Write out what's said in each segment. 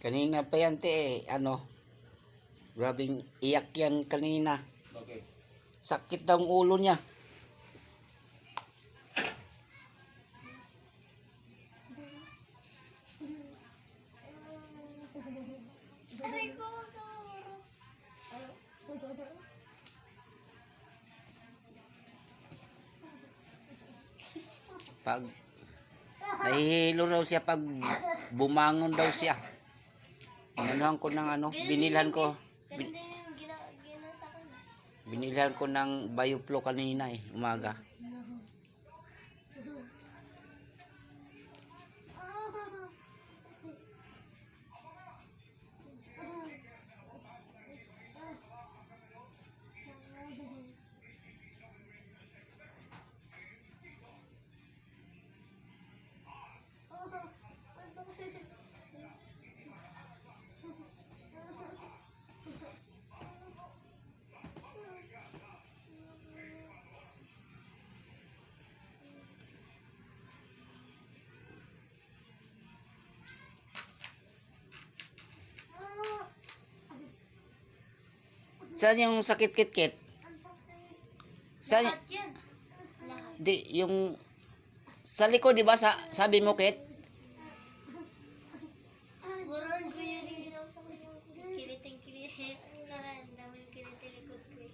Kanina pa yan, te, grabing iyak yan kanina. Okay. Sakit daw ang ulo niya. Pag nahihilo raw siya pag bumangon daw siya. Inanuhan ko ng binilhan ko. Binilhan ko ng Bioflow kanina umaga. Saan yung sakit kit-kit? Saan? Lahat yan. Lahat. Di, yung sa likod, di ba? Sabi mo, Kit? Kuran ko yun yung ginawa sa kanya. Kiliting-kilit. Ang dami yung kiliting likod ko eh.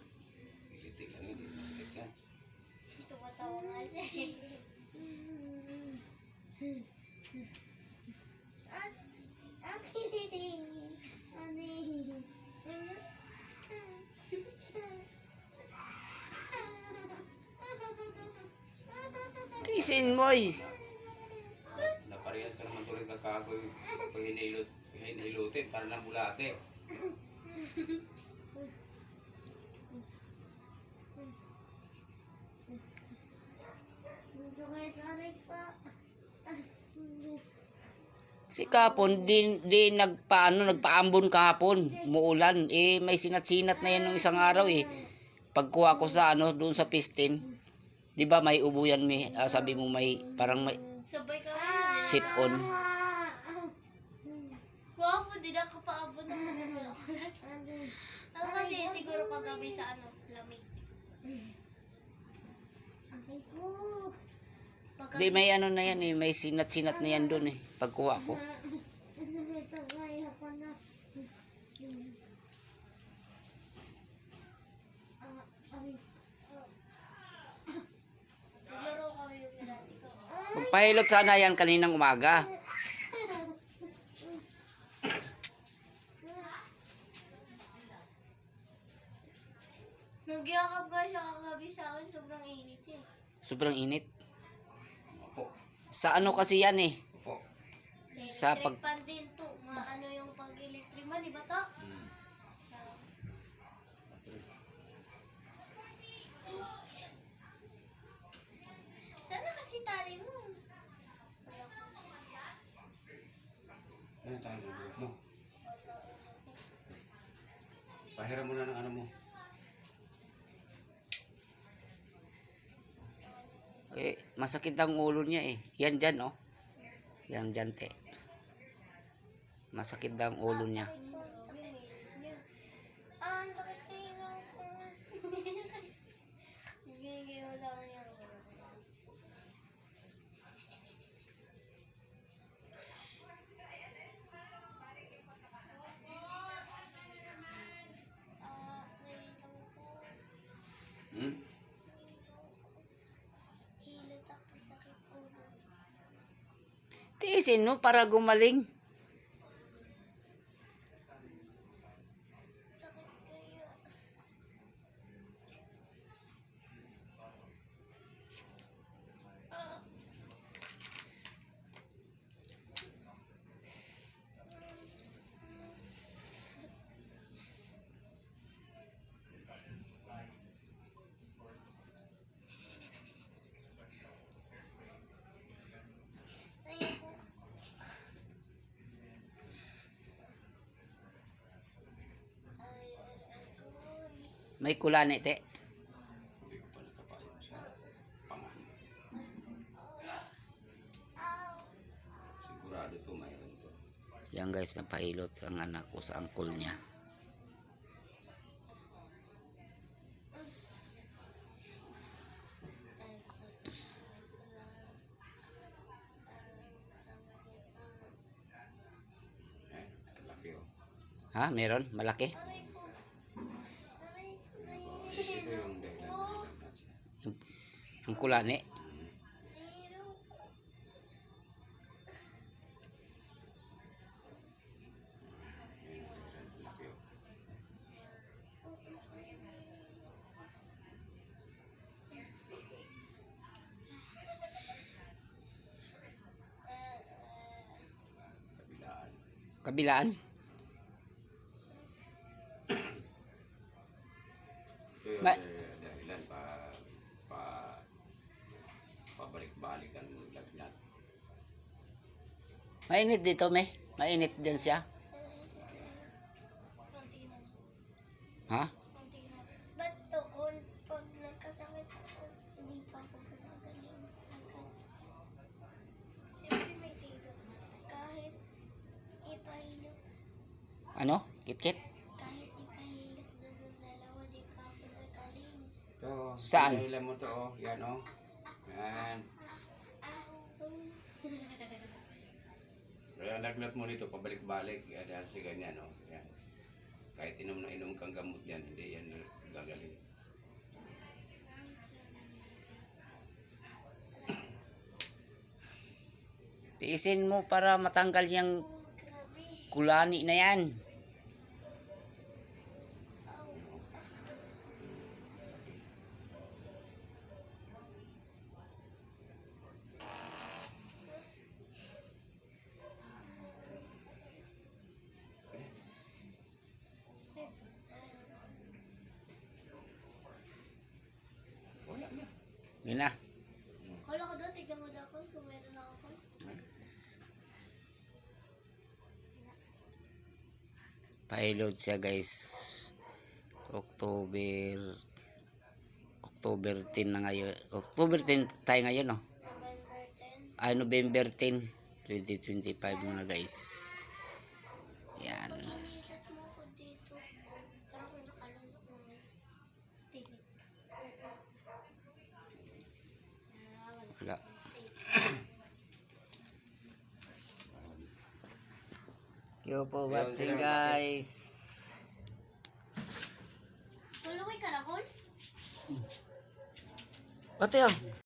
Kilitik lang yun, masakit yan. Tumatawa nga siya eh. Tisin mo Naparehas ka naman tuloy kakagoy. Pag hinilutin, para lang bulate. Si kapon, di nagpaambon kahapon. Muulan. May sinat-sinat na yan ng isang araw Pagkuha ko sa doon sa pistin. Di ba may ubo yan, sabi mo parang may Sabay kami. sip-on. Wapo, di na kapaabot ng mga kasi siguro kagabi sa lamig. Di may na yan may sinat-sinat na yan doon pagkuha ko. Naglaro kami yung pinati ko. Magpahilot sana yan kaninang umaga. Nagyakap nga siya kagabi sa akin, sobrang init eh. Sobrang init. Opo. Sa kasi yan Opo. Sa Electric pan din to. Maano yung pag-electric man, di ba to? Sana kasi tali mo. Ano tayo ng buhok mo? Pahiram mo na ng mo. Masakit ang ulo niya Yan dyan Yan dyan, te. Masakit daw ang ulo niya. Ang sakit kayo. Gigil mo lang yan. Hmm? Hilo tapos sakit ulo. Tiisin mo para gumaling. Sakit kayo. May kulane, te. Hindi ko pa nakapain sa pangan. Sigurado to mayroon to. Yan guys, napahilot ang anak ko sa angkol niya. Laki oh. Ha? Meron? Malaki? Ito yung dahilan. Ang kulani? Laki oh. Kabilaan. Kabilaan? Ito yung Ma- dahilan pabalik-balik ang lagnat. Mainit dito, me. Mainit din siya. Konti na. Ha? Konti na. Ba't doon, pag nagkasakit ako, hindi pa ako gumagaling agad. Siyempre may tito. Kahit ipahilot, Ano? Kit-kit? kahit ipahilot doon ng dalawa, di pa ako nagaling. Ito, Saan? dahilan mo to oh. Yan oh. Yan. Kaya lagnat mo nito, pabalik-balik. Dahil sa ganyan oh. Yan. Kahit inom na inom kang gamot yan, hindi yan gagaling. Tiisin mo para matanggal yung Grabe. kulani na yan. Wala na. Yun na. Kala ko doon, tignan mo daw kung meron ako. Pahilot siya guys. October 10 na ngayon. October 10 tayo ngayon, no? November 10. November 10, 2025 mga guys. Yan. Pinilat mo ko dito. Parang kung nakalunok mo. Tigil. Wala. Thank you for watching guys. Tuloy ka na, Col? Ate ah.